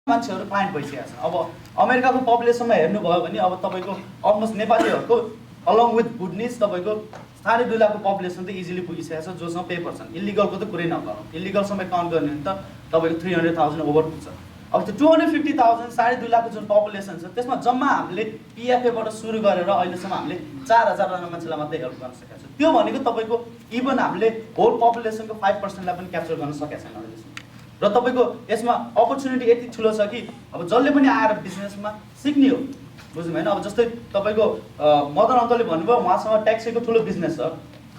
मान्छेहरू क्लाइन्ट भइसकेका छन्। अब अमेरिकाको पपुलेसनमा हेर्नुभयो भने अब तपाईँको अलमोस्ट नेपालीहरूको अलङ विथ गुडनेस तपाईँको 2.5 लाखको पपुलेसन त इजिली पुगिसकेको छ जोसँग पेपर छन्। इलिगलको त कुरै नगरौँ, इलिगलसम्म काउन्ट गर्ने भने त तपाईँको 300,000 ओभर पुग्छ। अब त्यो 250,000 2.5 लाखको जुन पपुलेसन छ त्यसमा जम्मा हामीले पिएफएबाट सुरु गरेर अहिलेसम्म हामीले 4,000जना मान्छेलाई मात्रै हेल्प गर्न सकेका छौँ। त्यो भनेको तपाईँको इभन हामीले होल पपुलेसनको 5%लाई पनि क्याप्चर गर्न सकेका छैन अहिलेसम्म। र तपाईँको यसमा अपर्च्युनिटी यति ठुलो छ कि अब जसले पनि आएर बिजनेसमा सिक्ने हो, बुझ्नु भएन। अब जस्तै तपाईँको मदन अङ्कलले भन्नुभयो उहाँसँग ट्याक्सीको ठुलो बिजनेस छ।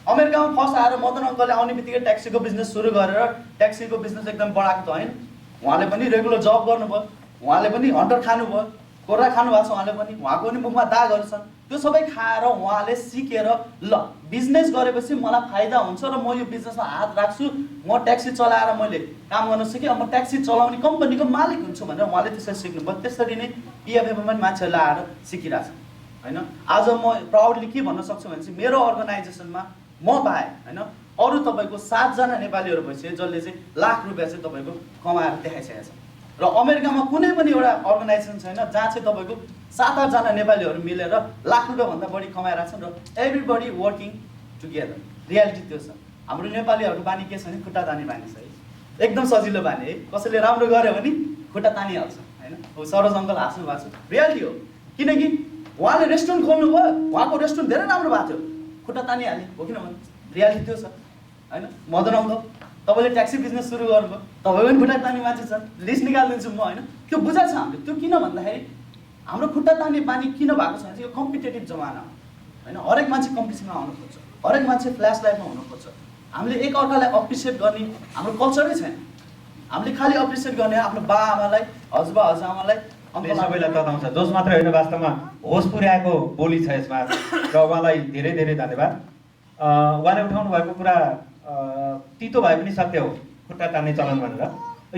अमेरिकामा फर्स्ट आएर मदन अङ्कलले आउने बित्तिकै ट्याक्सीको बिजनेस सुरु गरेर ट्याक्सीको बिजनेस एकदम बढाएको त होइन। उहाँले पनि रेगुलर जब गर्नुभयो, उहाँले पनि हन्टर खानुभयो, कोर्रा खानुभएको छ, उहाँले पनि उहाँको पनि मुखमा दागहरू छन्। त्यो सबै खाएर उहाँले सिकेर ल बिजनेस गरेपछि मलाई फाइदा हुन्छ र म यो बिजनेसमा हात राख्छु, म ट्याक्सी चलाएर मैले काम गर्न सिकेँ, म ट्याक्सी चलाउने कम्पनीको मालिक हुन्छु भनेर उहाँले त्यसरी सिक्नुभयो। त्यसरी नै पिएफएमा पनि मान्छेहरूले आएर सिकिरहेछन् होइन। आज म प्राउडली के भन्न सक्छु भने चाहिँ मेरो अर्गनाइजेसनमा म बाहेक होइन अरू तपाईँको 7जना नेपालीहरू भइसक्यो जसले चाहिँ लाख रुपियाँ चाहिँ तपाईँको कमाएर देखाइसकेको छ। र अमेरिकामा कुनै पनि एउटा अर्गनाइजेसन छैन जहाँ चाहिँ तपाईँको 7-8जना नेपालीहरू मिलेर लाख रुपियाँभन्दा बढी कमाइरहेको छन् र एभ्रिबडी वर्किङ टुगेदर। रियालिटी त्यो छ। हाम्रो नेपालीहरूको बानी के छ भने खुट्टा तानी बानी छ है, एकदम सजिलो बानी है। कसैले राम्रो गर्यो भने खुट्टा तानिहाल्छ होइन। सरोज अङ्कल हाँस्नु भएको छ, रियालिटी हो। किनकि उहाँले रेस्टुरेन्ट खोल्नुभयो, उहाँको रेस्टुरेन्ट धेरै राम्रो भएको थियो, खुट्टा तानिहाल्यो हो किन भने रियालिटी त्यो छ होइन। मदन अङ्कल तपाईँले ट्याक्सी बिजनेस सुरु गर्नुभयो, तपाईँ पनि खुट्टा तान्ने मान्छे छन्, लिस्ट निकालिदिन्छु म होइन। त्यो बुझाएको छ हामीले। त्यो किन भन्दाखेरि हाम्रो खुट्टा तान्ने बानी किन भएको छ भने चाहिँ यो कम्पिटेटिभ जमाना हो होइन। हरेक मान्छे कम्पिटिसनमा आउनु खोज्छ, हरेक मान्छे फ्ल्यास लाइफमा हुनु खोज्छ। हामीले एकअर्कालाई अप्रिसिएट गर्ने हाम्रो कल्चरै छैन। हामीले खालि अप्रिसिएट गर्ने आफ्नो बाआमालाई, हजुरबा हजुरआमालाई, सबैलाई तताउँछ। जोस मात्र होइन, वास्तवमा होस पुर्याएको बोली छ यसमा र उहाँलाई धेरै धेरै धन्यवाद। उहाँले उठाउनु भएको कुरा तितो भए पनि सत्य हो, खुट्टा तान्ने चलन भनेर।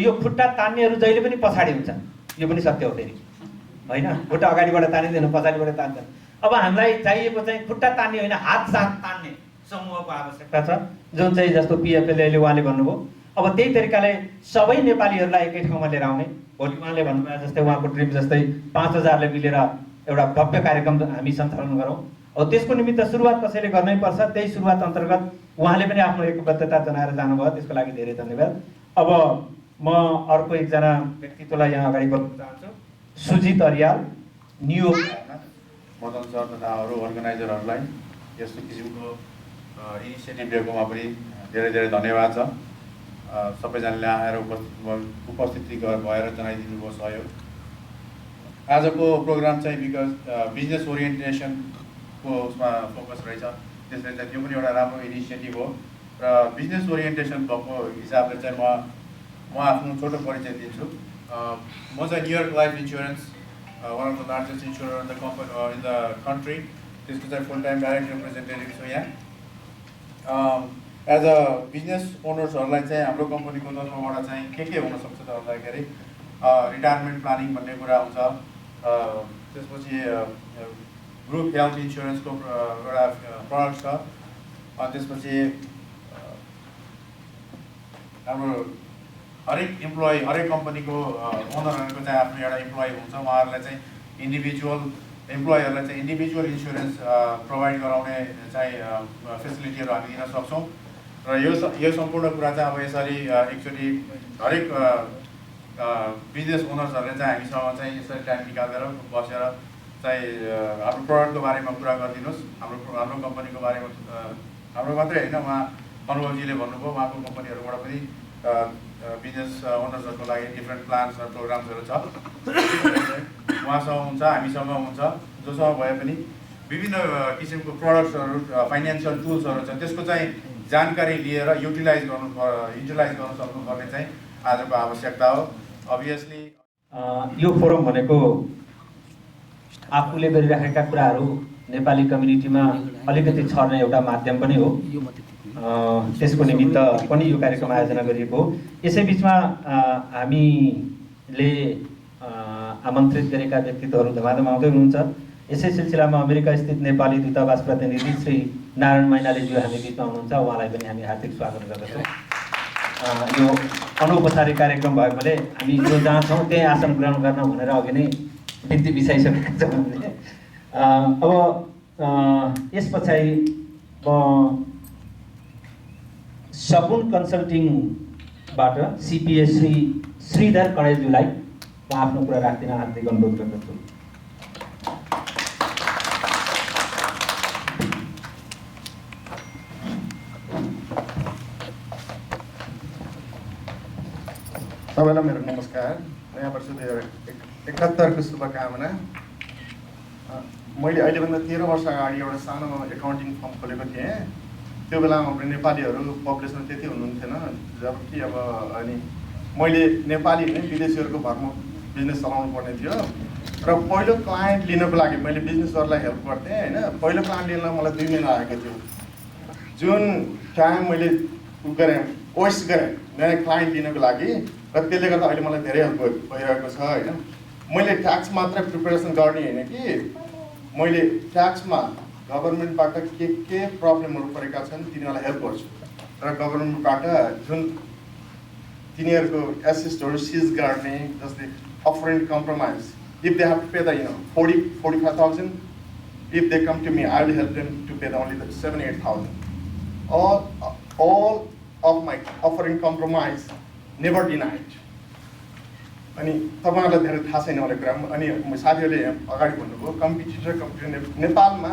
यो खुट्टा तान्नेहरू जहिले पनि पछाडि हुन्छ, यो पनि सत्य हो फेरि होइन। खुट्टा अगाडिबाट तानिँदैन, पछाडिबाट तान्दैन। अब हामीलाई चाहिएको चाहिँ खुट्टा तान्ने होइन, हात तान्ने समूहको आवश्यकता छ, जुन चाहिँ जस्तो पिएफएलले उहाँले भन्नुभयो। अब त्यही तरिकाले सबै नेपालीहरूलाई एकै ठाउँमा लिएर आउने, भोलि उहाँले भन्नुभयो जस्तै उहाँको ड्रिम जस्तै 5,000ले मिलेर एउटा भव्य कार्यक्रम हामी सञ्चालन गरौँ। अब त्यसको निमित्त सुरुवात कसैले गर्नै पर्छ। त्यही सुरुवात अन्तर्गत उहाँले पनि आफ्नो एकबद्धता जनाएर जानुभयो, त्यसको लागि धेरै धन्यवाद। अब म अर्को एकजना व्यक्तित्वलाई यहाँ अगाडि बढाउन चाहन्छु, सुजित अरियाल, न्युयोर्क। मदन सर तथा अरू अर्गनाइजरहरूलाई यस्तो किसिमको इनिसिएटिभ लिएकोमा पनि धेरै धेरै धन्यवाद छ। सबैजनाले आएर उपस्थिति भएर जनाइदिनु भयो सहयोग। आजको प्रोग्राम चाहिँ बिजनेस ओरिएन्टेसनको उसमा फोकस रहेछ, त्यसले चाहिँ त्यो पनि एउटा राम्रो इनिसिएटिभ हो। र बिजनेस ओरिएन्टेसन भएको हिसाबले चाहिँ म आफ्नो छोटो परिचय दिन्छु। म चाहिँ New York life insurance, one of the largest insurer in the in the country, त्यसको चाहिँ फुल टाइम डाइरेक्ट रिप्रेजेन्टेटिभ छु यहाँ। एज अ बिजनेस ओनर्सहरूलाई चाहिँ हाम्रो कम्पनीको तर्फबाट चाहिँ के हुनसक्छ त भन्दाखेरि रिटायरमेन्ट प्लानिङ भन्ने कुरा हुन्छ, त्यसपछि ग्रुप हेल्थ इन्सुरेन्सको एउटा प्रडक्ट छ, अनि त्यसपछि हाम्रो हरेक इम्प्लोइ, हरेक कम्पनीको ओनरहरूको चाहिँ आफ्नो एउटा इम्प्लोइ हुन्छ, उहाँहरूलाई चाहिँ इन्डिभिजुअल इम्प्लोइहरूलाई चाहिँ इन्डिभिजुअल इन्सुरेन्स प्रोभाइड गराउने चाहिँ फेसिलिटीहरू हामी दिन सक्छौँ। र यो सम्पूर्ण कुरा चाहिँ अब यसरी एकचोटि हरेक बिजनेस ओनर्सहरूले चाहिँ हामीसँग चाहिँ यसरी टाइम निकालेर बसेर चाहिँ हाम्रो प्रडक्टको बारेमा कुरा गरिदिनुहोस्, हाम्रो कम्पनीको बारेमा। हाम्रो मात्रै होइन, उहाँ अनुभवजीले भन्नुभयो उहाँको कम्पनीहरूबाट पनि बिजनेस ओनर्सहरूको लागि डिफ्रेन्ट प्लान्स र प्रोग्राम्सहरू छ। उहाँसँग हुन्छ, हामीसँग हुन्छ, जोसँग भए पनि विभिन्न किसिमको प्रडक्ट्सहरू, फाइनेन्सियल टुल्सहरू छ, त्यसको चाहिँ जानकारी लिएर युटिलाइज गर्नु सक्नुपर्ने चाहिँ आजको आवश्यकता हो। अभियसली यो फोरम भनेको आफूले गरिराखेका कुराहरू नेपाली कम्युनिटीमा अलिकति छर्ने एउटा माध्यम पनि हो। त्यसको निमित्त पनि यो कार्यक्रम आयोजना गरिएको हो। यसै बिचमा हामीले आमन्त्रित गरेका व्यक्तित्वहरू धमाधम आउँदै हुनुहुन्छ। यसै सिलसिलामा अमेरिका स्थित नेपाली दूतावास प्रतिनिधि श्री नारायण मैनालीज्यू हामी बिचमा हुनुहुन्छ, उहाँलाई पनि हामी हार्दिक स्वागत गर्दछौँ। यो अनौपचारिक कार्यक्रम भएकोले हामी जो जहाँ छौँ त्यही आसन ग्रहण गर्न भनेर अघि नै बिन्ती बिसाइसकेका छौँ हामीले। अब यस पछाडि म सगुन कन्सल्टिङबाट सिपिए श्री श्रीधर कणेलज्यूलाई म आफ्नो कुरा राख्दिन हार्दिक अनुरोध गर्दछु। सबैलाई मेरो नमस्कार। नयाँ वर्ष 2071को शुभकामना। मैले अहिलेभन्दा 13 वर्ष अगाडि एउटा सानो एकाउन्टिङ फर्म खोलेको थिएँ। त्यो बेलामा हाम्रो नेपालीहरू पपुलेसन त्यति हुनुहुन्थेन, जबकि अब अनि मैले नेपाली नै विदेशीहरूको भरमा बिजनेस चलाउनु पर्ने थियो र पहिलो क्लायन्ट लिनको लागि मैले बिजनेसहरूलाई हेल्प गर्थेँ होइन। पहिलो क्लायन्ट लिन मलाई 2 महिना लागेको थियो। जुन टाइम मैले गरेँ वेस्ट गरेँ नयाँ क्लायन्ट लिनको लागि र त्यसले गर्दा अहिले मलाई धेरै हेल्प भइरहेको छ होइन। मैले ट्याक्स मात्र प्रिपेरेसन गर्ने होइन कि मैले ट्याक्समा गभर्मेन्टबाट के प्रब्लमहरू परेका छन् तिनीहरूलाई हेल्प गर्छु र गभर्मेन्टबाट जुन तिनीहरूको एसेटहरू सिज गर्ने जस्तै offer and compromise if they have to pay the 40-45,000 if they come to me I will help them to pay the only 7-8,000 all of my offer and compromise never denied। अनि तपाईँहरूलाई धेरै थाहा छैन होला कुरा। अनि साथीहरूले अगाडि भन्नुभयो कम्पिटिटर नेपालमा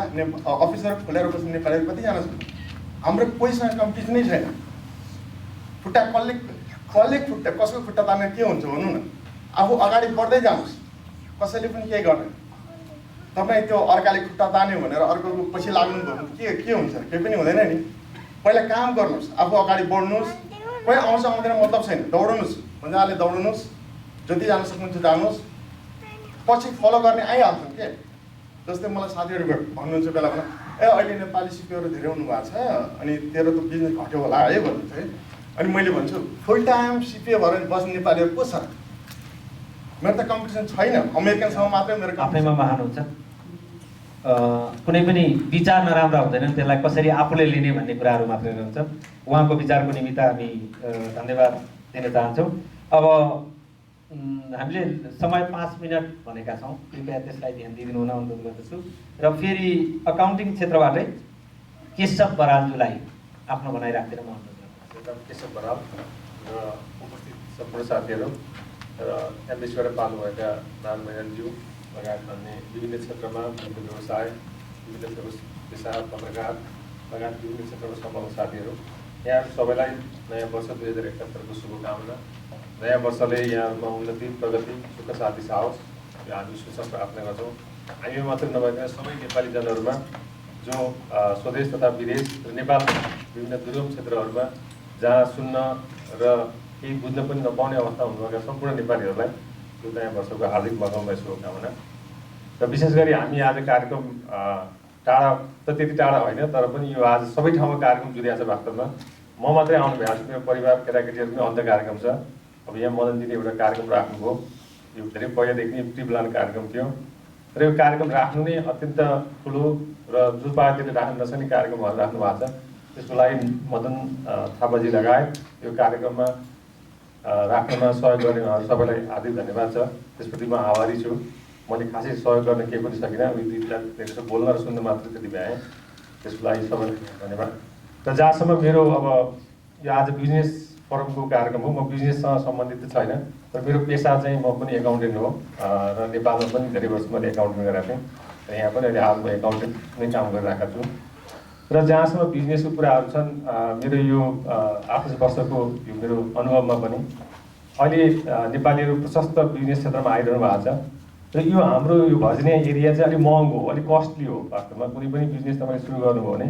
अफिसर खोलेर बस्ने नेपालीहरू कतिजना छन्? हाम्रो कोहीसँग कम्पिटिसनै छैन। खुट्टा कसले खुट्टा कसको खुट्टा तान्ने के हुन्छ भन्नु न। आफू अगाडि बढ्दै जानुहोस्, कसैले पनि केही गर्दैन। तपाईँ त्यो अर्काले खुट्टा तान्यो भनेर अर्कोको पछि लाग्नुभयो भने के हुन्छ? केही पनि हुँदैन नि। पहिला काम गर्नुहोस्, आफू अगाडि बढ्नुहोस्। कोही आउँछ आउँदैन मतलब छैन, दौडनुहोस्, मजाले दौडनुहोस्, जति जान सक्नुहुन्छ जानुहोस्, पछि फलो गर्ने आइहाल्छन् के। जस्तै मलाई साथीहरू भन्नुहुन्छ बेला बेला अहिले नेपाली सिपिओहरू धेरै हुनुभएको छ अनि तेरो त बिजनेस घट्यो होला है भन्नुहुन्छ है। अनि मैले भन्छु फुल टाइम सिपिओ भएर बस्ने नेपालीहरू को छ? मेरो त कम्पिटिसन छैन, अमेरिकनसँग मात्रै मेरो आफ्नैमा महान हुन्छ। कुनै पनि विचार नराम्रा हुँदैनन्, त्यसलाई कसरी आफूले लिने भन्ने कुराहरू मात्रै रहन्छ। उहाँको विचारको निमित्त हामी धन्यवाद दिन चाहन्छौँ। अब हामीले समय 5 मिनट भनेका छौँ, कृपया त्यसलाई ध्यान दिइदिनु हुन अनुरोध गर्दछु। र फेरि अकाउन्टिङ क्षेत्रबाटै केशव बरालज्यूलाई आफ्नो भनाइ राख्दिन म अनुरोध गर्दछु। केशव बराल र उपस्थित सम्पूर्ण साथीहरू र एमबिसीबाट पाल्नुभएका नारायण मैनालज्यू लगायत अन्य विभिन्न क्षेत्रमा विभिन्न व्यवसाय, विभिन्न पेसा, पत्रकार लगायत विभिन्न क्षेत्रमा सम्बन्धित साथीहरू, यहाँ सबैलाई नयाँ वर्ष 2071को शुभकामना। नयाँ वर्षले यहाँहरूमा उन्नति, प्रगति, सुख शान्ति साहोस् यो हामी सुशासन प्रार्थना गर्छौँ। हामी मात्रै नभएर सबै नेपाली जनहरूमा जो स्वदेश तथा विदेश र नेपाल विभिन्न दुर्गम क्षेत्रहरूमा जहाँ सुन्न र केही बुझ्न पनि नपाउने अवस्था हुनुभएका सम्पूर्ण नेपालीहरूलाई यो नयाँ वर्षको हार्दिक मङ्गलमय शुभकामना। र विशेष गरी हामी आज कार्यक्रम टाढा त त्यति टाढा होइन, तर पनि यो आज सबै ठाउँमा कार्यक्रम जुरिएको छ। वास्तवमा म मात्रै आउनु भएको छु, मेरो परिवार केटाकेटीहरू पनि अन्त कार्यक्रम छ। अब यहाँ मदनजीले एउटा कार्यक्रम राख्नुभयो, यो धेरै पहिलादेखि नै प्रिप्लान कार्यक्रम थियो र यो कार्यक्रम राख्नु नै अत्यन्त ठुलो र जुन पार्टीले राख्नु नसक्ने कार्यक्रमहरू राख्नु भएको छ। त्यसको लागि मदन थापाजी लगायत यो कार्यक्रममा राख्नमा सहयोग गर्ने उहाँहरू सबैलाई हार्दिक धन्यवाद छ। त्यसप्रति म आभारी छु। मैले खासै सहयोग गर्न केही पनि सकिनँ, धेरै बोल्न र सुन्न मात्र त्यति भ्याएँ। त्यसको लागि सबैलाई धन्यवाद। र जहाँसम्म मेरो अब यो आज बिजनेस फोरमको कार्यक्रम हो, म बिजनेससँग सम्बन्धित त छैन, तर मेरो पेसा चाहिँ म पनि एकाउन्टेन्ट हो र नेपालमा पनि धेरै वर्ष मैले एकाउन्टिङ गरेको थिएँ र यहाँ पनि अहिले हाल म एकाउन्टेन्ट नै काम गरिरहेको छु। र जहाँसम्म बिजनेसको कुराहरू छन्, मेरो यो 8 वर्षको यो मेरो अनुभवमा पनि अहिले नेपालीहरू प्रशस्त बिजनेस क्षेत्रमा आइरहनु भएको छ र यो हाम्रो यो भर्जिनिया एरिया चाहिँ अलिक महँगो हो, अलिक कस्टली हो। वास्तवमा कुनै पनि बिजनेस तपाईँले सुरु गर्नुभयो भने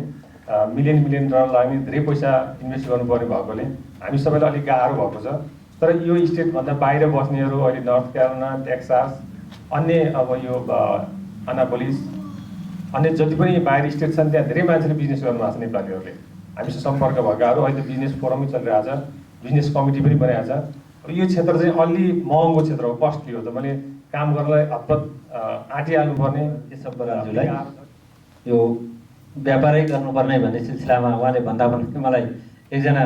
मिलियन डलर लाग्ने धेरै पैसा इन्भेस्ट गर्नुपर्ने भएकोले हामी सबैलाई अलिक गाह्रो भएको छ। तर यो स्टेटभन्दा बाहिर बस्नेहरू अहिले नर्थ क्यारोलिना, टेक्सास, अन्य अब यो अनापोलिस, अन्य जति पनि बाहिर स्टेट छन् त्यहाँ धेरै मान्छेले बिजनेस गर्नुभएको छ नेपालीहरूले। हामीसँग सम्पर्क भएकाहरू अहिले बिजनेस फोरमै चलिरहेको छ, बिजनेस कमिटी पनि बनाएको छ। र यो क्षेत्र चाहिँ अलि महँगो क्षेत्र हो, कस्टली हो। त मैले काम गर्नलाई हतपत आँटिहाल्नुपर्ने केशव बरालज्यूलाई यो व्यापारै गर्नुपर्ने भन्ने सिलसिलामा उहाँले भन्दा मलाई एकजना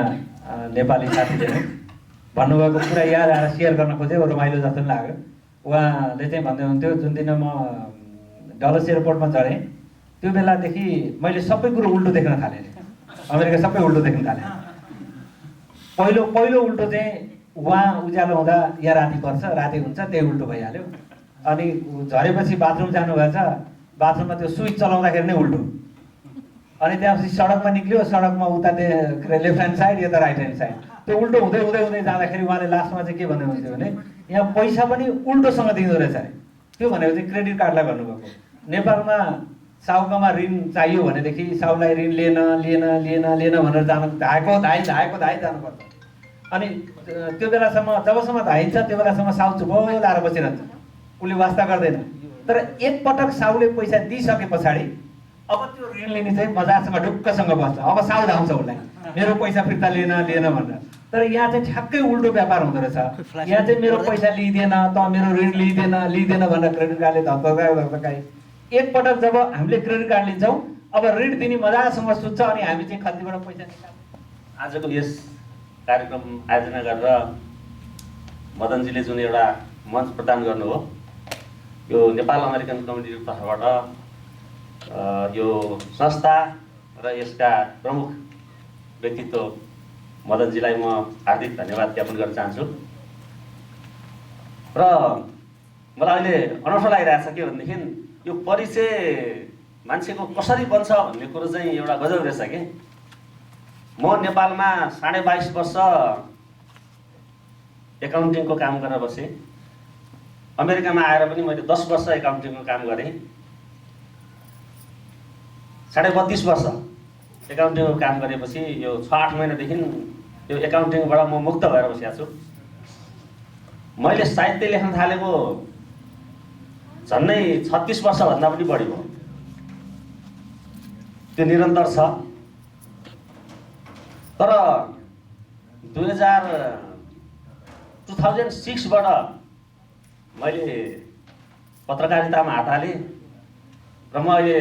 नेपाली साथीले नै भन्नुभएको कुरा याद आएर सेयर गर्न खोजेँ, रमाइलो जस्तो पनि लाग्यो। उहाँले चाहिँ भन्दै हुन्थ्यो, जुन दिन म डलस एयरपोर्टमा चढेँ त्यो बेलादेखि मैले सबै कुरो उल्टो देख्न थालेँ। अमेरिका सबै उल्टो देख्न थालेँ। पहिलो उल्टो चाहिँ वहाँ उज्यालो हुँदा या राति पर्छ, राति हुन्छ, त्यही उल्टो भइहाल्यो। अनि झरेपछि बाथरुम जानुभएछ, बाथरुममा त्यो स्विच चलाउँदाखेरि नै उल्टो। अनि त्यहाँपछि सडकमा निक्ल्यो, सडकमा उता लेफ्ट ह्यान्ड साइड यता राइट ह्यान्ड साइड, त्यो उल्टो हुँदै हुँदै हुँदै जाँदाखेरि उहाँले लास्टमा चाहिँ के भन्दै हुन्थ्यो भने यहाँ पैसा पनि उल्टोसँग दिँदो रहेछ अरे। त्यो भनेको चाहिँ क्रेडिट कार्डलाई भन्नुभएको। नेपालमा साहुकामा ऋण चाहियो भनेदेखि साहुलाई ऋण लिएन भनेर धाई जानुपर्छ। अनि त्यो बेलासम्म जबसम्म धाइन्छ त्यो बेलासम्म साहु चुप लाएर बसिरहन्छ, उसले वास्ता गर्दैन। तर एकपटक साहुले पैसा दिइसके पछाडि अब त्यो ऋण लिने चाहिँ मजासँग ढुक्कसँग बस्छ। अब साहु धाउँछ उसलाई, मेरो पैसा फिर्ता लिएन भनेर। तर यहाँ चाहिँ ठ्याक्कै उल्टो व्यापार हुँदो रहेछ। यहाँ चाहिँ मेरो पैसा लिइदिएन, त मेरो ऋण लिइदिएन भनेर क्रेडिट कार्डले धक्काई। एकपटक जब हामीले क्रेडिट कार्ड लिन्छौँ, अब ऋण दिने मजासँग सुत्छ अनि हामी चाहिँ खल्तीबाट पैसा निकाल्छौँ। आजको यस कार्यक्रम आयोजना गरेर मदनजीले जुन एउटा मञ्च प्रदान गर्नुभयो, यो नेपाल अमेरिकन कम्युनिटीको तर्फबाट यो संस्था र यसका प्रमुख व्यक्तित्व मदनजीलाई म हार्दिक धन्यवाद ज्ञापन गर्न चाहन्छु। र मलाई अहिले अनौठो लागिरहेको छ के भनेदेखि यो परिचय मान्छेको कसरी बन्छ भन्ने कुरो चाहिँ एउटा गजब रहेछ कि। म नेपालमा 22.5 वर्ष एकाउन्टिङको काम गरेर बसेँ। अमेरिकामा आएर पनि मैले 10 वर्ष एकाउन्टिङको काम गरेँ। 32.5 वर्ष एकाउन्टिङको काम गरेपछि यो 6-8 महिनादेखि यो एकाउन्टिङबाट म मुक्त भएर बसेको छु। मैले साहित्य लेख्न थालेको झन्डै 36 वर्षभन्दा पनि बढी भयो। त्यो निरन्तर छ। तर 2006बाट मैले पत्रकारितामा हात हालेँ र म अहिले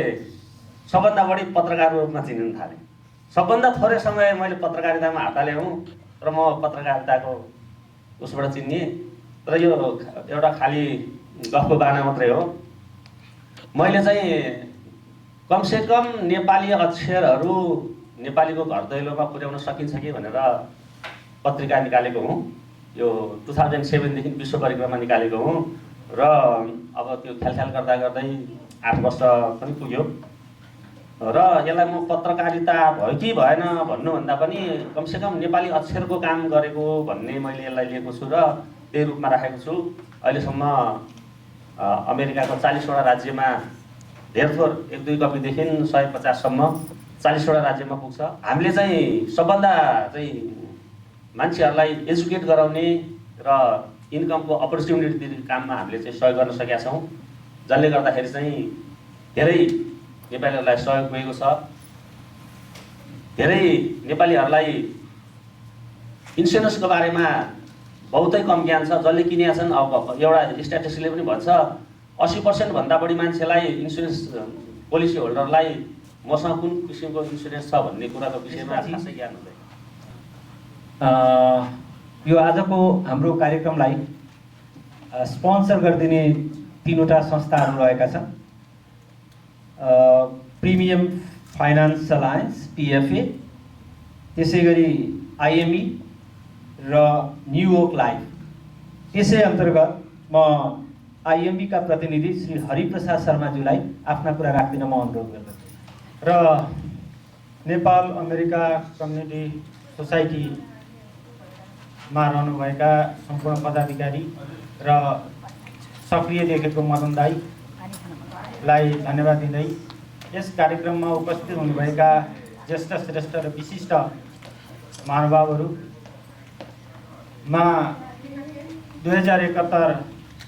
सबभन्दा बढी पत्रकारको रूपमा चिनिन थालेँ। सबभन्दा थोरै समय मैले पत्रकारितामा हात हालेँ हुँ र म पत्रकारिताको उसबाट चिन्ने। तर यो एउटा खाली गफको बाना मात्रै हो। मैले चाहिँ कमसेकम नेपाली अक्षरहरू नेपालीको घर दैलोमा पुर्याउन सकिन्छ कि भनेर पत्रिका निकालेको हुँ। यो 2007 देखि विश्व परिक्रमा निकालेको हुँ र अब त्यो ख्याल गर्दा गर्दै 8 वर्ष पनि पुग्यो। र यसलाई म पत्रकारिता भयो कि भएन भन्नुभन्दा पनि कमसेकम नेपाली अक्षरको काम गरेको भन्ने मैले यसलाई लिएको छु र त्यही रूपमा राखेको छु। अहिलेसम्म अमेरिकाको 40वटा राज्यमा धेरथोर 1-2 कपीदेखि 150सम्म 40वटा राज्यमा पुग्छ। हामीले चाहिँ सबभन्दा चाहिँ मान्छेहरूलाई एजुकेट गराउने र इन्कमको अपर्च्युनिटी दिने काममा हामीले चाहिँ सहयोग गर्न सकेका छौँ, जसले गर्दाखेरि चाहिँ धेरै नेपालीहरूलाई सहयोग पुगेको छ। धेरै नेपालीहरूलाई इन्सुरेन्सको बारेमा बहुतै कम ज्ञान छ। जसले किनेका छन्, अब एउटा स्ट्याटिस्टिक्सले पनि भन्छ 80% भन्दा बढी मान्छेलाई इन्सुरेन्स पोलिसी होल्डरलाई मसँग कुन किसिमको इन्सुरेन्स छ भन्ने कुराको विषयमा खासै ज्ञान हुँदैन। यो आजको हाम्रो कार्यक्रमलाई स्पोन्सर गरिदिने 3वटा संस्थाहरू रहेका छन्। प्रिमियम फाइनान्स अलायन्स PFA, त्यसै गरी IME र न्युयोर्क लाइफ। त्यसै अन्तर्गत म IME का प्रतिनिधि श्री हरिप्रसाद शर्माज्यूलाई आफ्ना कुरा राख्दिन म अनुरोध गर्दछु। र नेपाल अमेरिका कम्युनिटी सोसाइटीमा रहनुभएका सम्पूर्ण पदाधिकारी र सक्रिय लेखेको मदन दाईलाई धन्यवाद दिँदै यस कार्यक्रममा उपस्थित हुनुभएका ज्येष्ठ श्रेष्ठ र विशिष्ट महानुभावहरूमा 2071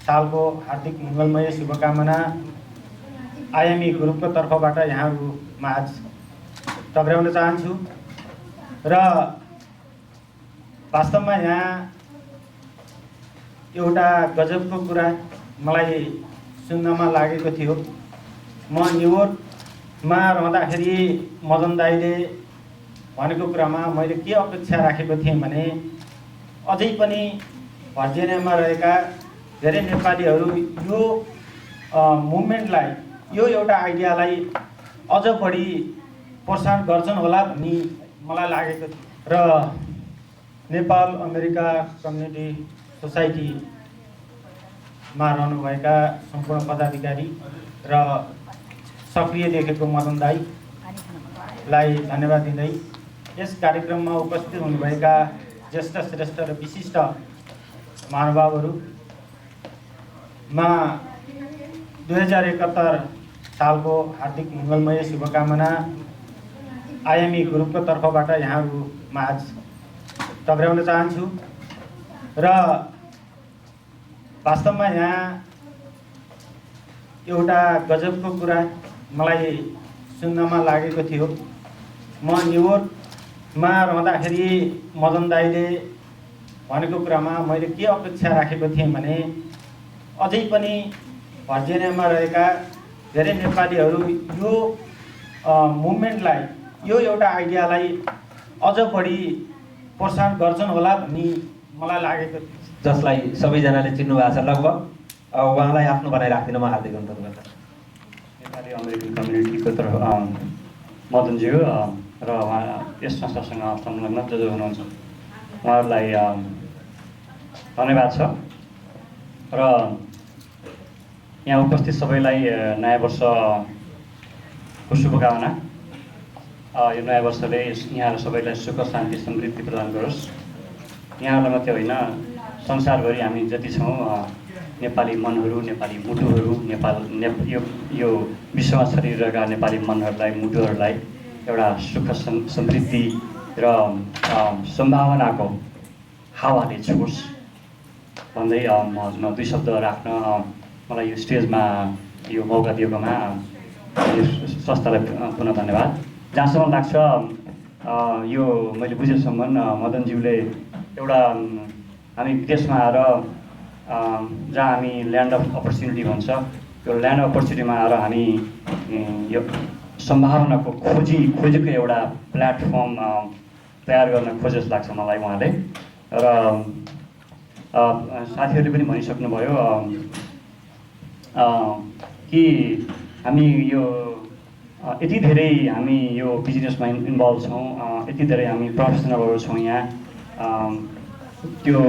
सालको हार्दिक मङ्गलमय शुभकामना IME ग्रुपको तर्फबाट यहाँहरूमा आज टक्राउन चाहन्छु। र वास्तवमा यहाँ एउटा गजबको कुरा मलाई सुन्नमा लागेको थियो। म न्युयोर्कमा रहँदाखेरि मदन दाईले भनेको कुरामा मैले के अपेक्षा राखेको थिएँ भने अझै पनि भर्जिनियामा रहेका धेरै नेपालीहरू यो मुभमेन्टलाई यो एउटा आइडियालाई अझ बढी प्रोत्साहन गर्छन् होला भन्ने मलाई लागेको थियो र नेपाल अमेरिका कम्युनिटी सोसाइटीमा रहनुभएका सम्पूर्ण पदाधिकारी र सक्रिय देखेको मदन दाईलाई धन्यवाद दिँदै यस कार्यक्रममा उपस्थित हुनुभएका ज्येष्ठ श्रेष्ठ र विशिष्ट महानुभावहरूमा 2071 सालको हार्दिक मङ्गलमय शुभकामना आइएमई ग्रुपको तर्फबाट यहाँहरूमा आज टक्राउन चाहन्छु र वास्तवमा यहाँ एउटा गजबको कुरा मलाई सुन्नमा लागेको थियो। म न्युयोर्कमा रहँदाखेरि मदन दाईले भनेको कुरामा मैले के अपेक्षा राखेको थिएँ भने अझै पनि भर्जिनियामा रहेका धेरै नेपालीहरू यो मुभमेन्टलाई यो एउटा आइडियालाई अझ बढी प्रोत्साहन गर्छन् होला भन्ने मलाई लागेको थियो। जसलाई सबैजनाले चिन्नुभएको छ लगभग उहाँलाई आफ्नो भनाइ राखिदिन म हार्दिक अनुरोध गर्छु। नेपाली अमेरिकन कम्युनिटीको तर्फ मदनज्यू र उहाँ यस संस्थासँग संलग्न जो हुनुहुन्छ उहाँहरूलाई धन्यवाद छ र यहाँ उपस्थित सबैलाई नयाँ वर्षको शुभकामना। यो नयाँ वर्षले यहाँहरू सबैलाई सुख शान्ति समृद्धि प्रदान गरोस्। यहाँहरूलाई मात्रै होइन संसारभरि हामी जति छौँ नेपाली मनहरू नेपाली मुटुहरू यो विश्वमा छरिरहेका नेपाली मनहरूलाई मुटुहरूलाई एउटा सुख समृद्धि र सम्भावनाको हावाले छोड्स भन्दै म दुई शब्द राख्न मलाई यो स्टेजमा यो मौका दिएकोमा यो संस्थालाई पुनः धन्यवाद। जहाँसम्म लाग्छ यो मैले बुझेसम्म मदनज्यूले एउटा हामी विदेशमा आएर जहाँ हामी ल्यान्ड अफ अपर्च्युनिटी भन्छ यो ल्यान्ड अफ अपर्च्युनिटीमा आएर हामी यो सम्भावनाको खोजेको एउटा प्लेटफर्म तयार गर्न खोजे जस्तो लाग्छ मलाई उहाँले। र साथीहरूले पनि भनिसक्नुभयो कि हामी यो यति धेरै हामी यो बिजनेसमा इन्भल्भ छौँ, यति धेरै हामी प्रोफेसनलहरू छौँ यहाँ। त्यो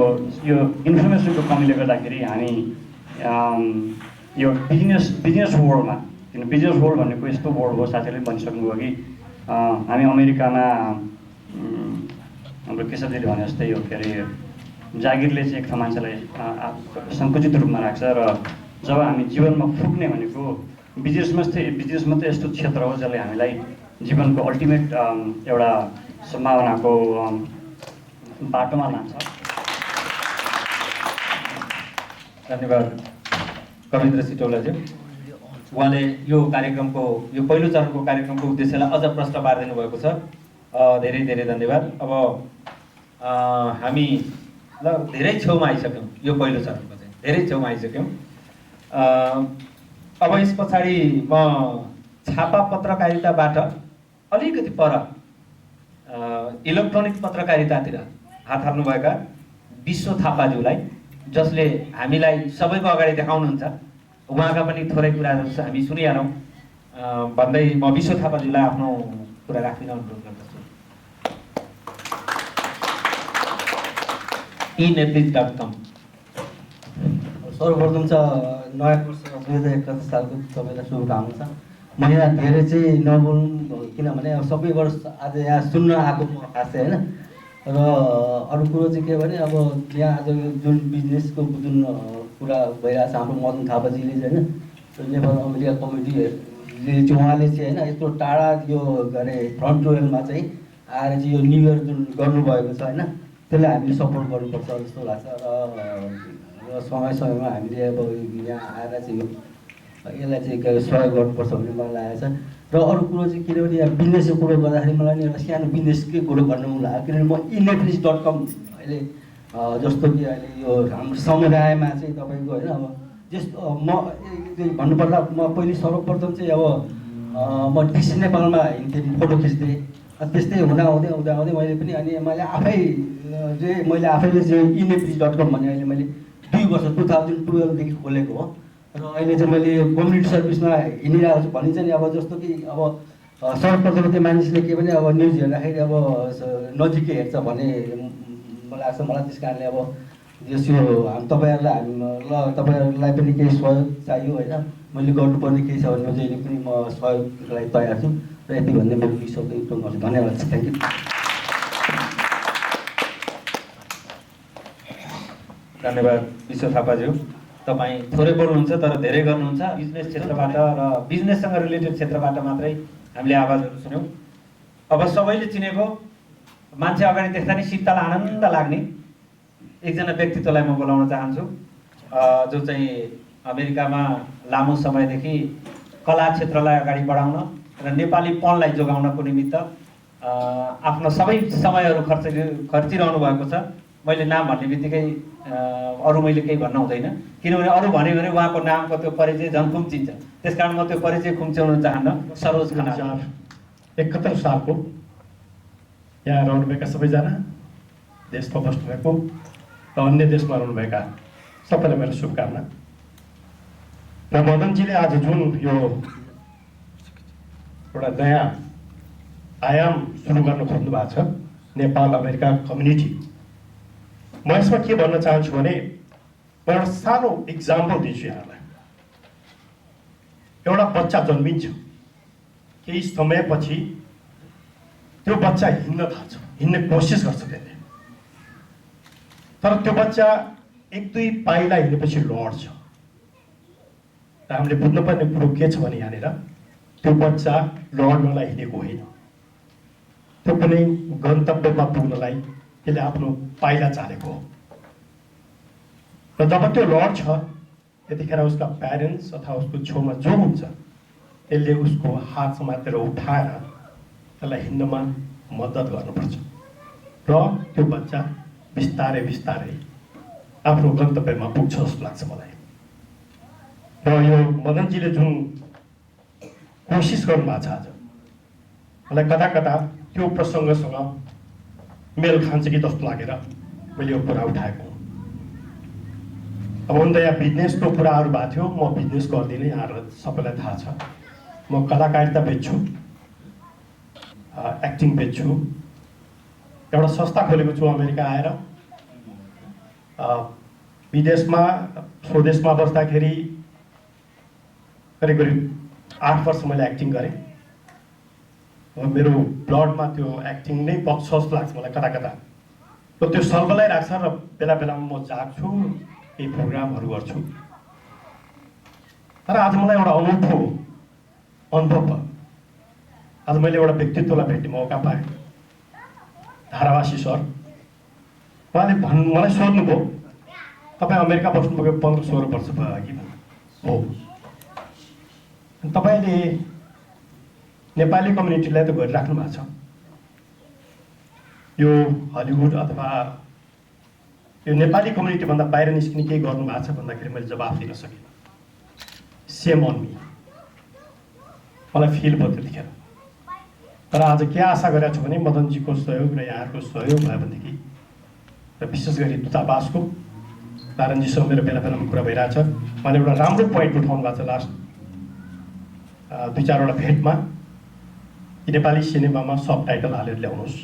यो इन्फर्मेसनको कमीले गर्दाखेरि हामी यो बिजनेस वर्ल्डमा किन बिजनेस वर्ल्ड भनेको यस्तो वर्ल्ड हो साथीहरूले भनिसक्नुभयो कि हामी अमेरिकामा हाम्रो केशवजीले भने जस्तै यो के अरे जागिरले चाहिँ एक ठाउँ मान्छेलाई सङ्कुचित रूपमा राख्छ र जब हामी जीवनमा फुक्ने भनेको बिजनेस मात्रै यस्तो क्षेत्र हो जसले हामीलाई जीवनको अल्टिमेट एउटा सम्भावनाको बाटोमा लान्छ। धन्यवाद कविन्द्र सिटौलाज्यू। उहाँले यो कार्यक्रमको यो पहिलो चरणको कार्यक्रमको उद्देश्यलाई अझ प्रश्न पारिदिनु भएको छ। धेरै धेरै धन्यवाद। अब हामी ल धेरै छेउमा आइसक्यौँ, यो पहिलो चरणको चाहिँ धेरै छेउमा आइसक्यौँ। अब यस पछाडि म छापा पत्रकारिताबाट अलिकति पर इलेक्ट्रोनिक पत्रकारितातिर हात हाल्नुभएका विश्व थापाज्यूलाई, जसले हामीलाई सबैको अगाडि देखाउनुहुन्छ, उहाँका पनि थोरै कुराहरू छ हामी सुनिहालौँ भन्दै म विश्व थापाज्यूलाई आफ्नो कुरा राखिन अनुरोध गर्दछु। eNetBiz.com। सर्वप्रथम चाहिँ नयाँ वर्ष 2071 सालको सबैलाई शुभकामना छ। म यहाँ धेरै चाहिँ नबोल्नु किनभने अब सबै वर्ष आज यहाँ सुन्न आएको म खास चाहिँ होइन। र अरू कुरो चाहिँ के भने अब यहाँ आज जुन बिजनेसको जुन कुरा भइरहेछ हाम्रो मदन थापाजीले चाहिँ होइन नेपाल अमेरिका कमिटीले चाहिँ उहाँले चाहिँ होइन यत्रो टाढा यो गरे फ्रन्ट रोयलमा चाहिँ आएर चाहिँ यो न्यु इयर जुन गर्नुभएको छ होइन त्यसलाई हामीले सपोर्ट गर्नुपर्छ जस्तो लाग्छ। र समय समयमा हामीले अब यहाँ आएर चाहिँ यसलाई चाहिँ सहयोग गर्नुपर्छ भन्ने मलाई लागेको छ। र अरू कुरो चाहिँ किनभने यहाँ बिजनेसको कुरो गर्दाखेरि मलाई नि एउटा सानो बिजनेसकै कुरो गर्नु मन लाग्यो किनभने म eNetBiz.com अहिले जस्तो कि अहिले यो हाम्रो समुदायमा चाहिँ तपाईँको होइन अब जस्तो म भन्नुपर्दा म पहिले सर्वप्रथम चाहिँ अब म डिसी नेपालमा हिँड्थेँ, फोटो खिच्थेँ। त्यस्तै हुँदै मैले पनि अनि मैले आफै मैले आफैले चाहिँ iNepali.com भन्ने अहिले मैले 2 वर्ष 2012 देखि खोलेको हो र अहिले चाहिँ मैले कम्युनिटी सर्भिसमा हिँडिरहेको छु भनिन्छ नि अब जस्तो कि अब सर्वप्रथम त्यो मानिसले के पनि अब न्युज हेर्दाखेरि अब नजिकै हेर्छ भने लाग्छ मलाई त्यस कारणले अब यस यो तपाईँहरूलाई पनि केही सहयोग चाहियो होइन मैले गर्नुपर्ने केही छ भने जहिले पनि म सहयोगको लागि तयार छु र यति भन्दै म शब्द युक्त गर्छु धन्यवाद थ्याङ्क यू धन्यवाद विश्व थापाज्यू तपाईँ थोरै बोल्नुहुन्छ तर धेरै गर्नुहुन्छ बिजनेस क्षेत्रबाट र बिजनेससँग रिलेटेड क्षेत्रबाट मात्रै हामीले आवाजहरू सुन्यौँ अब सबैले चिनेको मान्छे अगाडि देख्दा नि शीतल आनन्द लाग्ने एकजना व्यक्तित्वलाई म बोलाउन चाहन्छु जो चाहिँ अमेरिकामा लामो समयदेखि कला क्षेत्रलाई अगाडि बढाउन र नेपालीपनलाई जोगाउनको निमित्त आफ्नो सबै समयहरू खर्चिरहनु भएको छ मैले नाम भन्ने बित्तिकै अरू मैले केही भन्न हुँदैन किनभने अरू भन्यो भने उहाँको नामको त्यो परिचय झन् खुम्चिन्छ त्यसकारण म त्यो परिचय खुम्च्याउन चाहन्न सरोज खनाल 71 सालको यहाँ रहनुभएका सबैजना देशमा बस्नुभएको र अन्य देशमा रहनुभएका सबैलाई मेरो शुभकामना र मदनजीले आज जुन यो एउटा नयाँ आयाम सुरु गर्न खोज्नु भएको छ नेपाल अमेरिका कम्युनिटी म यसमा के भन्न चाहन्छु भने म एउटा सानो इक्जाम्पल दिन्छु यहाँलाई एउटा बच्चा जन्मिन्छ केही समयपछि त्यो बच्चा हिँड्न थाल्छ हिँड्ने कोसिस गर्छ त्यसले तर त्यो बच्चा 1-2 पाइला हिँडेपछि लड्छ र हामीले बुझ्नुपर्ने कुरो के छ भने यहाँनिर त्यो बच्चा लड्नलाई हिँडेको होइन त्यो कुनै गन्तव्यमा पुग्नलाई त्यसले आफ्नो पाइला चालेको हो र जब त्यो लड्छ त्यतिखेर उसका प्यारेन्ट्स अथवा उसको छेउमा जो हुन्छ त्यसले उसको हात समातेर उठाएर त्यसलाई हिँड्नमा मद्दत गर्नुपर्छ र त्यो बच्चा बिस्तारै बिस्तारै आफ्नो गन्तव्यमा पुग्छ जस्तो लाग्छ मलाई र यो मदनजीले जुन कोसिस गर्नुभएको छ आज मलाई कता कता त्यो प्रसङ्गसँग मेल खान्छ कि जस्तो लागेर मैले यो कुरा उठाएको हुँ अब हुन त यहाँ बिजनेसको कुराहरू भएको थियो म बिजनेस गर्दिनँ यहाँहरूलाई सबैलाई थाहा छ म कलाकारिता बेच्छु एक्टिङ बेच्छु एउटा संस्था खोलेको छु अमेरिका आएर विदेशमा स्वदेशमा बस्दाखेरि करिब करिब 8 वर्ष मैले एक्टिङ गरेँ मेरो ब्लडमा त्यो एक्टिङ नै बग्छ जस्तो लाग्छ मलाई कता कता र त्यो सल्बलाइरहेको छ र बेला बेलामा म जाग्छु केही प्रोग्रामहरू गर्छु तर आज मलाई एउटा अनौठो अनुभव भयो आज मैले एउटा व्यक्तित्वलाई भेट्ने मौका पाएँ धारावासी सर उहाँले मलाई सोध्नुभयो तपाईँ अमेरिका बस्नुभयो 15-16 वर्ष भयो कि हो तपाईँले नेपाली कम्युनिटीलाई त गरिराख्नु भएको छ यो हलिउड अथवा यो नेपाली कम्युनिटीभन्दा बाहिर निस्किने केही गर्नु भएको छ भन्दाखेरि मैले जवाफ दिन सकिनँ सेम अन मी मलाई फिल भयो त्यतिखेर तर आज के आशा गरेको छु भने मदनजीको सहयोग र यहाँहरूको सहयोग भयो भनेदेखि र विशेष गरी दूतावासको नारायणजीसँग मेरो बेला बेलामा कुरा भइरहेछ उहाँले एउटा राम्रो पोइन्ट उठाउनु भएको छ लास्ट 2-4 भेटमा नेपाली सिनेमामा सब टाइटल हालेर ल्याउनुहोस्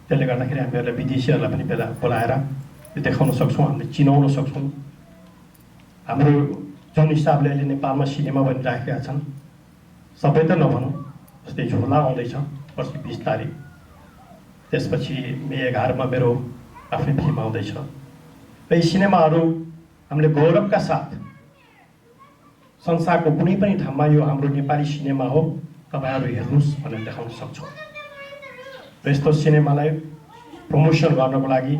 त्यसले गर्दाखेरि हामीहरूलाई विदेशीहरूलाई पनि बेला बोलाएर यो देखाउन सक्छौँ हामीले चिनाउन सक्छौँ हाम्रो जुन हिसाबले अहिले नेपालमा सिनेमा बनिराखेका छन् सबै त नभनौँ जस्तै झोला आउँदैछ पर्सि 20 तारिक त्यसपछि मे 11 मा मेरो आफ्नै फिल्म आउँदैछ र यी सिनेमाहरू हामीले गौरवका साथ संसारको कुनै पनि ठाउँमा यो हाम्रो नेपाली सिनेमा हो तपाईहरु हेर्नुस् भनेर देखाउन सक्छौँ र यस्तो सिनेमालाई प्रमोसन गर्नको लागि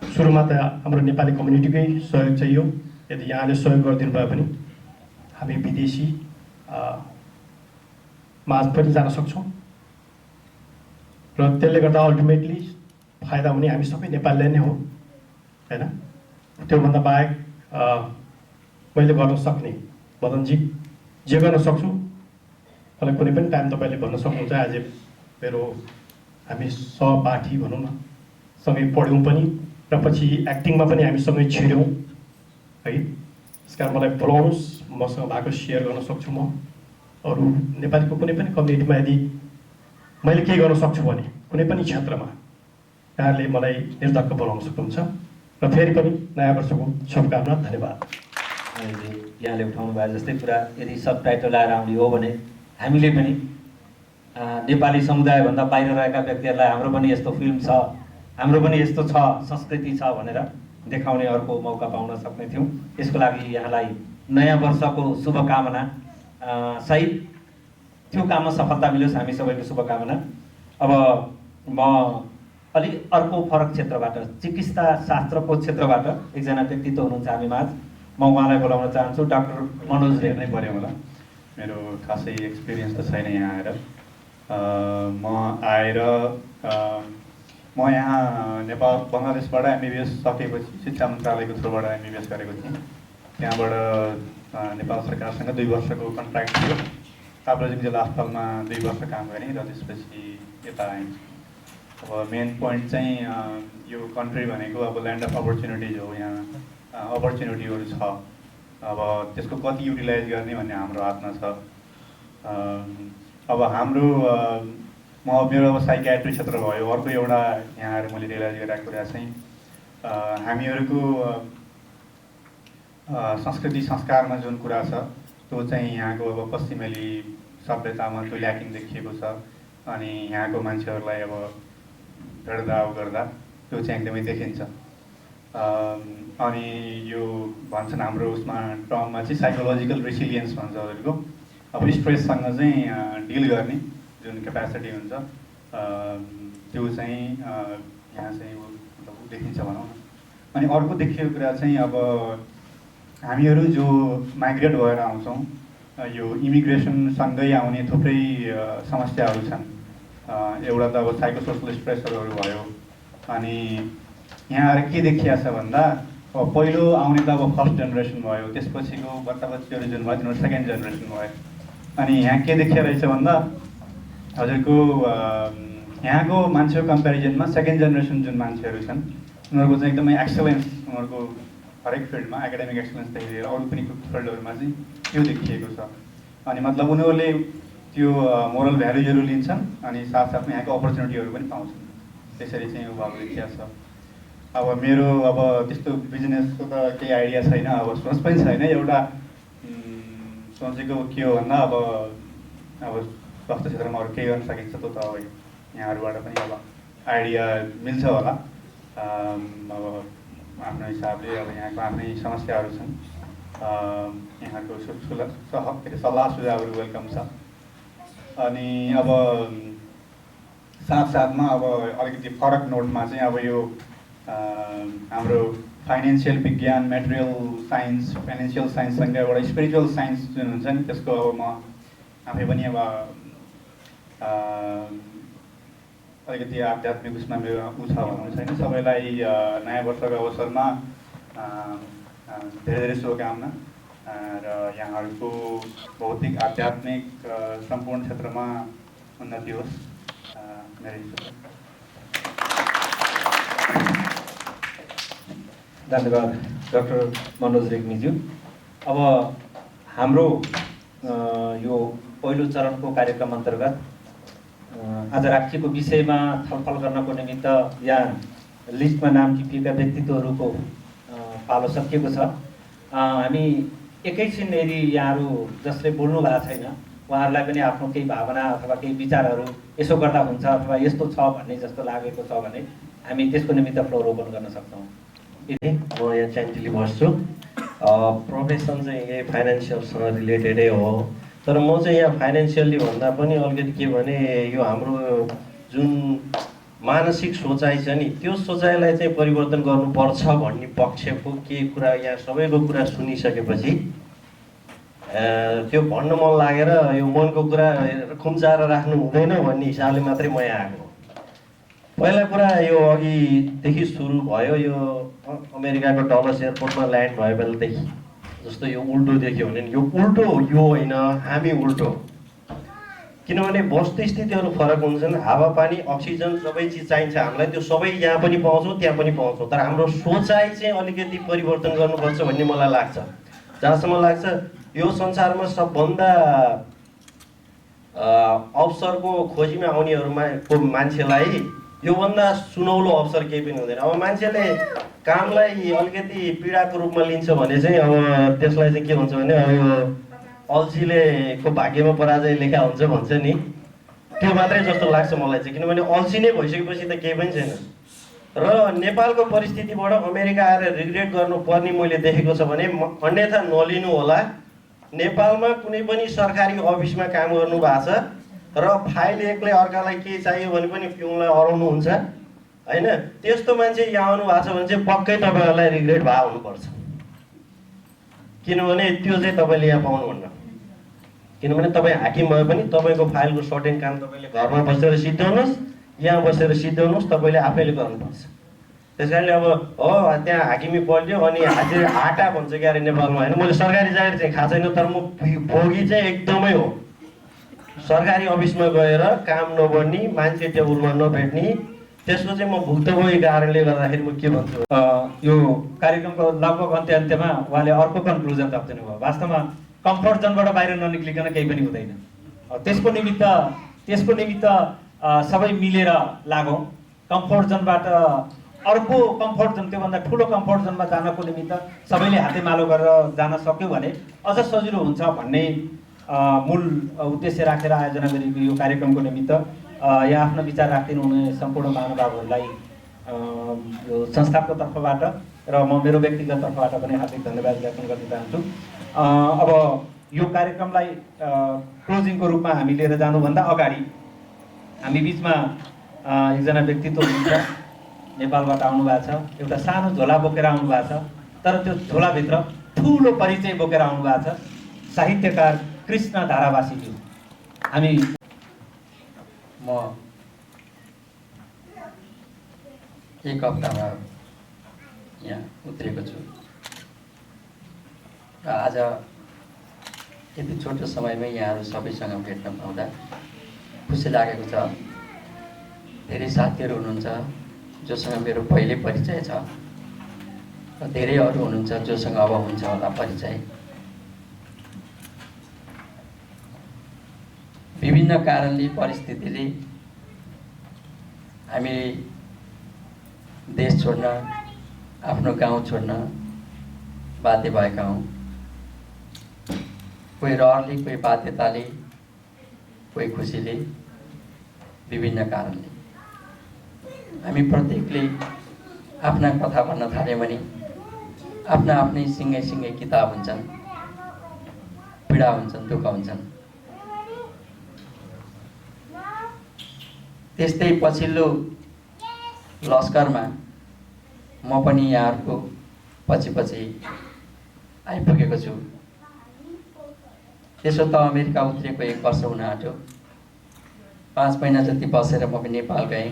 सुरुमा त हाम्रो नेपाली कम्युनिटीकै सहयोग चाहियो यदि यहाँले सहयोग गरिदिनु भयो भने हामी विदेशी माझ पनि जान सक्छौँ र त्यसले गर्दा अल्टिमेटली फाइदा हुने हामी सबै नेपालीलाई नै हो हैन त्योभन्दा बाहेक मैले गर्न सक्ने मदनजी जे गर्न सक्छु मलाई कुनै पनि टाइम तपाईँले भन्न सक्नुहुन्छ आज मेरो हामी सहपाठी भनौँ न, सँगै पढ्यौँ पनि र पछि एक्टिङमा पनि हामी सँगै छिर्यौँ है। त्यस कारण मलाई बोलाउनुहोस्, मसँग भएको सेयर गर्न सक्छु म। अरू नेपालीको कुनै पनि कम्युनिटीमा यदि मैले केही गर्न सक्छु भने कुनै पनि क्षेत्रमा यहाँहरूले मलाई निर्धक्क बोलाउन सक्नुहुन्छ। र फेरि पनि नयाँ वर्षको शुभकामना, धन्यवाद। यहाँले उठाउनु भयो जस्तै कुरा यदि सब टाइटल आएर आउने हो भने हामीले पनि नेपाली समुदायभन्दा बाहिर रहेका व्यक्तिहरूलाई हाम्रो पनि यस्तो फिल्म छ, हाम्रो पनि यस्तो छ, संस्कृति छ भनेर देखाउने अर्को मौका पाउन सक्ने थियौँ। यसको लागि यहाँलाई नयाँ वर्षको शुभकामना सहित त्यो काममा सफलता मिलोस्, हामी सबैको शुभकामना। अब म अलिक अर्को फरक क्षेत्रबाट, चिकित्सा शास्त्रको क्षेत्रबाट एकजना व्यक्तित्व हुनुहुन्छ हामी माझ, म उहाँलाई बोलाउन चाहन्छु। डाक्टर मनोज रेग्मी नै पर्यो होला। मेरो खासै एक्सपिरियन्स त छैन यहाँ आएर। म यहाँ नेपाल बङ्गलादेशबाट एमबिबिएस सकेपछि शिक्षा मन्त्रालयको थ्रुबाट एमबिबिएस गरेको थिएँ। त्यहाँबाट नेपाल सरकारसँग 2 वर्षको कन्ट्र्याक्ट थियो। ताप्लेजुङ जिल्ला अस्पतालमा 2 वर्ष काम गरेँ र त्यसपछि यता आएँ। अब मेन पोइन्ट चाहिँ यो कन्ट्री भनेको अब ल्यान्ड अफ अपर्च्युनिटिज हो। यहाँ अपर्च्युनिटीहरू छ, अब त्यसको कति युटिलाइज गर्ने भन्ने हाम्रो हातमा छ। अब हाम्रो मेरो अब साइकियाट्री क्षेत्र भयो। अर्को एउटा यहाँ आएर मैले रियलाइज गरेको कुरा चाहिँ हामीहरूको संस्कृति संस्कारमा जुन कुरा छ त्यो चाहिँ यहाँको अब पश्चिमेली सभ्यतामा त्यो ल्याकिङ देखिएको छ। अनि यहाँको मान्छेहरूलाई अब भेट्दा गर्दा त्यो चाहिँ एकदमै देखिन्छ। अनि यो भन्छन् हाम्रो उसमा टर्ममा चाहिँ साइकोलोजिकल रेसिलियन्स भन्छ हजुरको। अब स्ट्रेससँग चाहिँ डिल गर्ने जुन क्यापेसिटी हुन्छ त्यो चाहिँ यहाँ चाहिँ मतलब देखिन्छ भनौँ न। अनि अर्को देखिएको कुरा चाहिँ अब हामीहरू जो माइग्रेट भएर आउँछौँ, यो इमिग्रेसनसँगै आउने थुप्रै समस्याहरू छन्। एउटा त अब साइकोसोसल स्ट्रेसरहरू भयो। अनि यहाँ आएर के देखिया छ भन्दा अब पहिलो आउने त अब फर्स्ट जेनेरेसन भयो, त्यसपछिको बच्चाबच्चीहरू जुन भयो तिनीहरू सेकेन्ड जेनेरेसन भयो। अनि यहाँ के देखिया रहेछ भन्दा हजुरको यहाँको मान्छेको कम्पेरिजनमा सेकेन्ड जेनेरेसन जुन मान्छेहरू छन् उनीहरूको चाहिँ एकदमै एक्सलेन्स, उनीहरूको हरेक फिल्डमा एकाडेमिक एक्सलेन्सदेखि लिएर अरू पनि फिल्डहरूमा चाहिँ त्यो देखिएको छ। अनि मतलब उनीहरूले त्यो मोरल भ्यालुजहरू लिन्छन् अनि साथसाथमा यहाँको अपर्च्युनिटीहरू पनि पाउँछन्। त्यसरी चाहिँ यो भएको देखिया छ। अब मेरो अब त्यस्तो बिजनेसको त केही आइडिया छैन, अब सोच पनि छैन। एउटा सोचेको के हो भन्दा अब स्वास्थ्य क्षेत्रमा अरू केही गर्न सकिन्छ त्यो त अब यहाँहरूबाट पनि अब आइडिया मिल्छ होला। अब आफ्नो हिसाबले अब यहाँको आफ्नै समस्याहरू छन्, यहाँको सल्लाह सुझावहरू वेलकम छ। अनि अब साथसाथमा अब अलिकति फरक नोटमा चाहिँ अब यो हाम्रो फाइनेन्सियल विज्ञान, मेटेरियल साइन्स, फाइनेन्सियल साइन्ससँग एउटा स्पिरिचुअल साइन्स जुन हुन्छ नि त्यसको अब म आफै पनि अब अलिकति आध्यात्मिक उसमा मेरो ऊ छ भन्नु छैन। सबैलाई नयाँ वर्षको अवसरमा धेरै धेरै शुभकामना र यहाँहरूको भौतिक आध्यात्मिक सम्पूर्ण क्षेत्रमा उन्नति होस्। धन्यवाद डाक्टर मनोज रेग्मीज्यू। अब हाम्रो यो पहिलो चरणको कार्यक्रम अन्तर्गत आज राखिएको विषयमा छलफल गर्नको निमित्त यहाँ लिस्टमा नाम टिपिएका व्यक्तित्वहरूको पालो सकिएको छ। हामी एकैछिन यदि यहाँहरू जसले बोल्नु भएको छैन उहाँहरूलाई पनि आफ्नो केही भावना अथवा केही विचारहरू यसो गर्दा हुन्छ अथवा यस्तो छ भन्ने जस्तो लागेको छ भने हामी त्यसको निमित्त फ्लोर ओपन गर्न सक्छौँ। म यहाँ च्यान्टिली बस्छु। प्रोफेसन चाहिँ यही फाइनेन्सियलसँग रिलेटेडै हो, तर म चाहिँ यहाँ फाइनेन्सियली भन्दा पनि अलिकति के भने यो हाम्रो जुन मानसिक सोचाइ छ नि त्यो सोचाइलाई चाहिँ परिवर्तन गर्नुपर्छ भन्ने पक्षको केही कुरा यहाँ सबैको कुरा सुनिसकेपछि त्यो भन्न मन लागेर यो मनको कुरा खुम्चाएर राख्नु हुँदैन भन्ने हिसाबले मात्रै म यहाँ आएको। पहिला कुरा यो अघिदेखि सुरु भयो, यो अमेरिकाको डलस एयरपोर्टमा ल्यान्ड भयो बेलादेखि जस्तो यो उल्टो देख्यो भने यो उल्टो यो होइन हामी उल्टो। किनभने वस्तुस्थितिहरू फरक हुन्छन्। हावापानी अक्सिजन सबै चिज चाहिन्छ हामीलाई, त्यो सबै यहाँ पनि पाउँछौँ त्यहाँ पनि पाउँछौँ। तर हाम्रो सोचाइ चाहिँ अलिकति परिवर्तन गर्नुपर्छ भन्ने मलाई लाग्छ। जहाँसम्म लाग्छ यो संसारमा सबभन्दा अवसरको खोजीमा आउनेहरूमा को मान्छेलाई योभन्दा सुनौलो अवसर केही पनि हुँदैन। अब मान्छेले कामलाई अलिकति पीडाको रूपमा लिन्छ भने चाहिँ अब त्यसलाई चाहिँ के भन्छ भने अब यो अल्छीले को भाग्यमा पराजय लेखा हुन्छ भन्छ नि, त्यो मात्रै जस्तो लाग्छ मलाई चाहिँ। किनभने अल्छी नै भइसकेपछि त केही पनि छैन। र नेपालको परिस्थितिबाट अमेरिका आएर रिग्रेट गर्नुपर्ने मैले देखेको छ भने अन्यथा नलिनु होला। नेपालमा कुनै पनि सरकारी अफिसमा काम गर्नु भएको छ र फाइल एकले अर्कालाई के चाहियो भने पनि पिउनलाई हराउनुहुन्छ होइन, त्यस्तो मान्छे यहाँ आउनु भएको छ भने चाहिँ पक्कै तपाईँहरूलाई रिग्रेट भएको हुनुपर्छ। किनभने त्यो चाहिँ तपाईँले यहाँ पाउनुहुन्न। किनभने तपाईँ हाकिम भए पनि तपाईँको फाइलको सर्टेन काम तपाईँले घरमा बसेर सिद्ध्याउनुहोस्, यहाँ बसेर सिद्ध्याउनुहोस्, तपाईँले आफैले गर्नुपर्छ। त्यस कारणले अब हो त्यहाँ हाकिमी पल्ट्यो अनि हाजिर आटा भन्छ क्या अरे नेपालमा होइन। मैले सरकारी जागिर चाहिँ खाएको छैन, तर म भोगी चाहिँ एकदमै हो। सरकारी अफिसमा गएर काम नबढ्ने, मान्छे टेबलमा नभेट्ने, त्यसको चाहिँ म भुक्तभोगी कारणले गर्दाखेरि म के भन्छु। यो कार्यक्रमको लगभग अन्त्यमा उहाँले अर्को कन्क्लुजन थप्दिनु भयो। वास्तवमा कम्फर्ट जोनबाट बाहिर ननिक्लिकन केही पनि हुँदैन। त्यसको निमित्त सबै मिलेर लागौँ। कम्फर्ट जोनबाट अर्को कम्फर्ट जोन, त्योभन्दा ठुलो कम्फर्ट जोनमा जानको निमित्त सबैले हातेमालो गरेर जान सक्यो भने अझ सजिलो हुन्छ भन्ने मूल उद्देश्य राखेर आयोजना गरेको यो कार्यक्रमको निमित्त यहाँ आफ्नो विचार राखिदिनु हुने सम्पूर्ण महानुभावहरूलाई यो संस्थाको तर्फबाट र म मेरो व्यक्तिगत तर्फबाट पनि हार्दिक धन्यवाद ज्ञापन गर्न चाहन्छु। अब यो कार्यक्रमलाई क्लोजिङको रूपमा हामी लिएर जानुभन्दा अगाडि हामी बिचमा एकजना व्यक्तित्व हुनुहुन्छ, नेपालबाट आउनु भएको छ। एउटा सानो झोला बोकेर आउनु भएको छ, तर त्यो झोलाभित्र ठुलो परिचय बोकेर आउनु भएको छ। साहित्यकार कृष्ण धारावासीज्यू। हामी म एक हप्तामा यहाँ उत्रेको छु र आज यति छोटो समयमै यहाँहरू सबैसँग भेट्न पाउँदा खुसी लागेको छ। धेरै साथीहरू हुनुहुन्छ जोसँग मेरो पहिले परिचय छ र धेरै अरू हुनुहुन्छ जोसँग अब हुन्छ होला परिचय। विभिन्न कारणले परिस्थितिले हामी देश छोड्न, आफ्नो गाउँ छोड्न बाध्य भएका हौँ। कोही रहरले, कोही बाध्यताले, कोही खुसीले, विभिन्न कारणले। हामी प्रत्येकले आफ्ना कथा भन्न थाल्यौँ भने आफ्ना आफ्नै सिँगै सिँगै किताब हुन्छन्, पीडा हुन्छन्, दुःख हुन्छन्। त्यस्तै पछिल्लो लस्करमा म पनि यहाँहरूको पछि पछि आइपुगेको छु। त्यसो त अमेरिका उत्रेको 1 वर्ष हुन आँट्यो। 5 महिना जति बसेर म पनि नेपाल गएँ,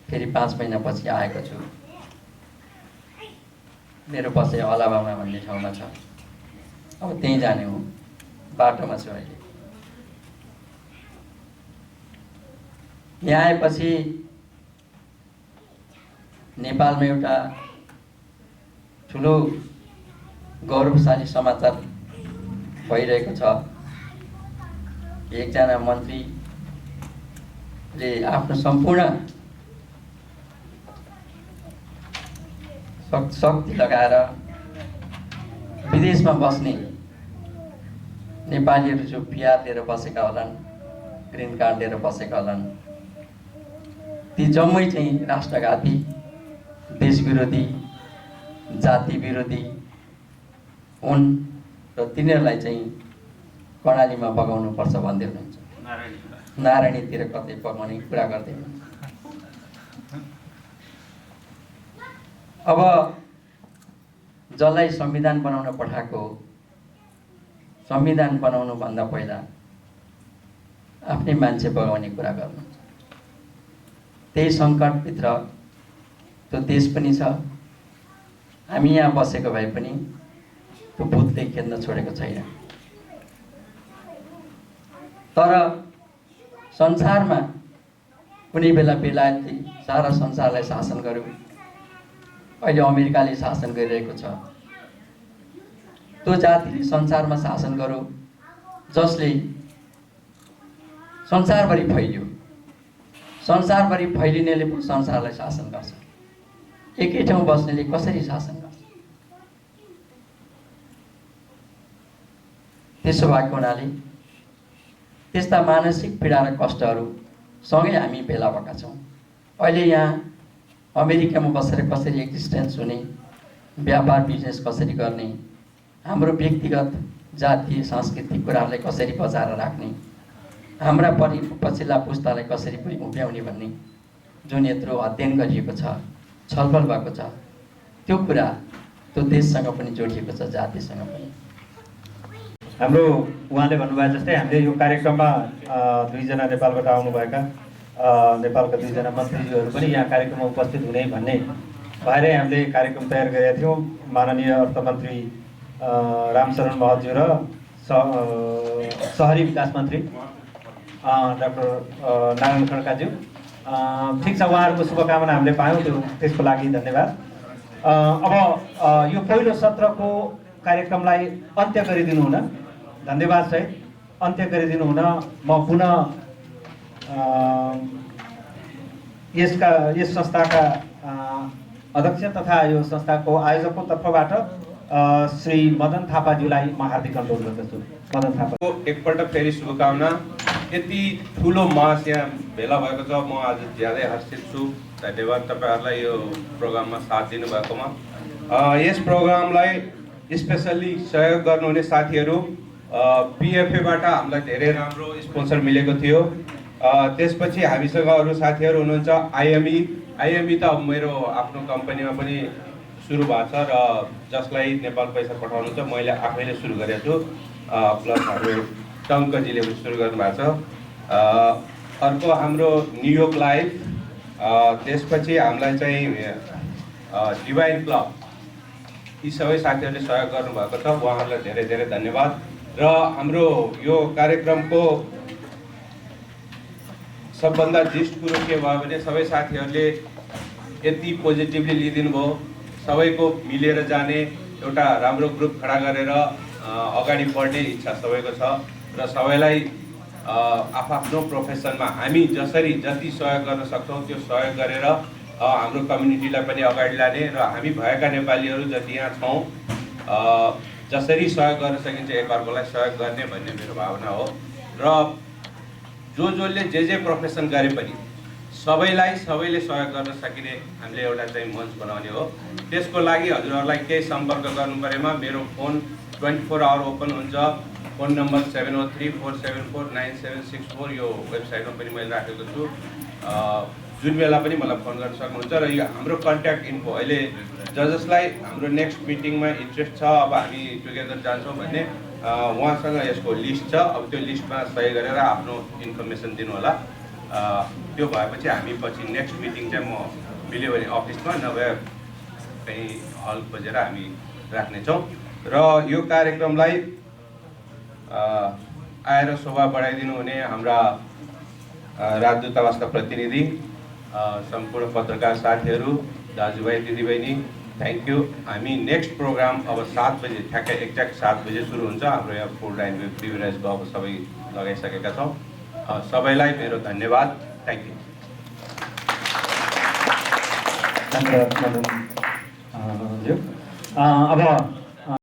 फेरि 5 महिनापछि आएको छु। मेरो बसाइ अलाबामा भन्ने ठाउँमा छ, अब त्यहीँ जाने हो, बाटोमा छु अहिले। यहाँ आएपछि नेपालमा एउटा ठुलो गौरवशाली समाचार भइरहेको छ। एकजना मन्त्रीले आफ्नो सम्पूर्ण शक्ति लगाएर विदेशमा बस्ने नेपालीहरू जो पिआर लिएर बसेका होलान्, ग्रिन कार्ड लिएर बसेका होलान्, ती जम्मै चाहिँ राष्ट्रघाती, देश विरोधी, जाति विरोधी हुन् र तिनीहरूलाई चाहिँ कर्णालीमा बगाउनुपर्छ भन्दै हुनुहुन्छ। नारायणीतिर कतै बगाउने कुरा गर्दै हुनुहुन्छ। अब जसलाई संविधान बनाउन पठाएको, संविधान बनाउनुभन्दा पहिला आफ्नै मान्छे बगाउने कुरा गर्नुहुन्छ। त्यही सङ्कटभित्र त्यो देश पनि छ। हामी यहाँ बसेको भए पनि त्यो भूतले खेल्न छोडेको छैन। तर संसारमा कुनै बेला बेलायतले सारा संसारलाई शासन गर्यो, अहिले अमेरिकाले शासन गरिरहेको छ। त्यो जातिले संसारमा शासन गर्यो जसले संसारभरि फैलियो। संसारभरि फैलिनेले पो संसारलाई शासन गर्छ। एकै ठाउँ बस्नेले कसरी शासन गर्छ? त्यसो भएको हुनाले त्यस्ता मानसिक पीडा र कष्टहरू सँगै हामी भेला भएका छौँ। अहिले यहाँ अमेरिकामा बसेर कसरी एक्जिस्टेन्स हुने, व्यापार बिजनेस कसरी गर्ने, हाम्रो व्यक्तिगत जातीय सांस्कृतिक कुराहरूलाई कसरी बचाएर राख्ने, हाम्रा पछिल्ला पुस्तालाई कसरी उभ्याउने भन्ने जुन यत्रो अध्ययन गरिएको छ, छलफल भएको छ, त्यो कुरा त्यो देशसँग पनि जोडिएको छ, जातिसँग पनि। हाम्रो उहाँले भन्नुभयो जस्तै हामीले यो कार्यक्रममा 2 जना नेपालबाट आउनुभएका नेपालका 2 जना मन्त्रीज्यूहरू पनि यहाँ कार्यक्रममा उपस्थित हुने भन्ने भएरै हामीले कार्यक्रम तयार गरेका थियौँ। माननीय अर्थमन्त्री रामशरण महतज्यू र सहरी विकास मन्त्री डाक्टर नारायण खड्काज्यू, ठिक छ, उहाँहरूको शुभकामना हामीले पायौँ, त्यसको लागि धन्यवाद। अब यो पहिलो सत्रको कार्यक्रमलाई अन्त्य गरिदिनु हुन, धन्यवाद सहित अन्त्य गरिदिनु हुन म पुनः यस संस्थाका अध्यक्ष तथा यो संस्थाको आयोजकको तर्फबाट श्री मदन थापाज्यूलाई म हार्दिक अनुरोध गर्दछु। मदन थापा, एकपल्ट फेरि शुभकामना। यति ठुलो मास यहाँ भेला भएको छ, म आज ज्यादै हर्षित छु। धन्यवाद तपाईँहरूलाई यो प्रोग्राममा साथ दिनुभएकोमा। यस प्रोग्रामलाई स्पेसल्ली सहयोग गर्नुहुने साथीहरू पिएफएबाट हामीलाई धेरै राम्रो स्पोन्सर मिलेको थियो। त्यसपछि हामीसँग अरू साथीहरू हुनुहुन्छ आइएमई त मेरो आफ्नो कम्पनीमा पनि सुरु भएको छ र जसलाई नेपाल पैसा पठाउनुहुन्छ मैले आफैले सुरु गरेको छु, प्लस हाम्रो टङ्कजीले पनि सुरु गर्नुभएको छ। अर्को हाम्रो न्युयोर्क लाइफ, त्यसपछि हामीलाई चाहिँ डिभाइन क्लब, यी सबै साथीहरूले सहयोग गर्नुभएको छ, उहाँहरूलाई धेरै धेरै धन्यवाद। र हाम्रो यो कार्यक्रमको सबभन्दा जिस्ट कुरो के भयो भने सबै साथीहरूले यति पोजिटिभली लिइदिनु भयो, सबैको मिलेर जाने एउटा राम्रो ग्रुप खडा गरेर अगाडि बढ्ने इच्छा सबैको छ र सबैलाई आफ्नो प्रोफेसनमा हामी जति सहयोग गर्न सक्छौँ त्यो सहयोग गरेर हाम्रो कम्युनिटीलाई पनि अगाडि लाने र हामी भएका नेपालीहरू जति यहाँ छौँ जसरी सहयोग गर्न सकिन्छ एकअर्कालाई सहयोग गर्ने भन्ने मेरो भावना हो। र जसले जे प्रोफेसन गरे पनि सबैले सहयोग गर्न सकिने हामीले एउटा चाहिँ मञ्च बनाउने हो। त्यसको लागि हजुरहरूलाई केही सम्पर्क गर्नु परेमा मेरो फोन 24 आवर ओपन हुन्छ। फोन नम्बर 7034749764, यो वेबसाइटमा पनि मैले राखेको छु। जुन बेला पनि मलाई फोन गर्न सक्नुहुन्छ र यो हाम्रो कन्ट्याक्ट इन्फो अहिले जसलाई हाम्रो नेक्स्ट मिटिङमा इन्ट्रेस्ट छ, अब हामी टुगेदर जान्छौँ भन्ने उहाँसँग यसको लिस्ट छ। अब त्यो लिस्टमा सही गरेर आफ्नो इन्फर्मेसन दिनु होला। त्यो भएपछि हामी पछि नेक्स्ट मिटिङ चाहिँ म मिल्यो भने अफिसमा नभए कहीँ हल खोजेर हामी राख्नेछौँ। र यो कार्यक्रमलाई आएर शोभा बढाइदिनु हुने हाम्रा राजदूतावासका प्रतिनिधि, सम्पूर्ण पत्रकार साथीहरू, दाजुभाइ दिदीबहिनी, थ्याङ्क यू। हामी नेक्स्ट प्रोग्राम अब 7 बजे ठ्याक्कै एक्ज्याक्ट 7 बजे सुरु हुन्छ। हाम्रो यहाँ फुल लाइन प्रिभिलेज अब सबै लगाइसकेका छौँ। सबैलाई मेरो धन्यवाद, थ्याङ्क यू। धन्यवाद मदनज्यू। अब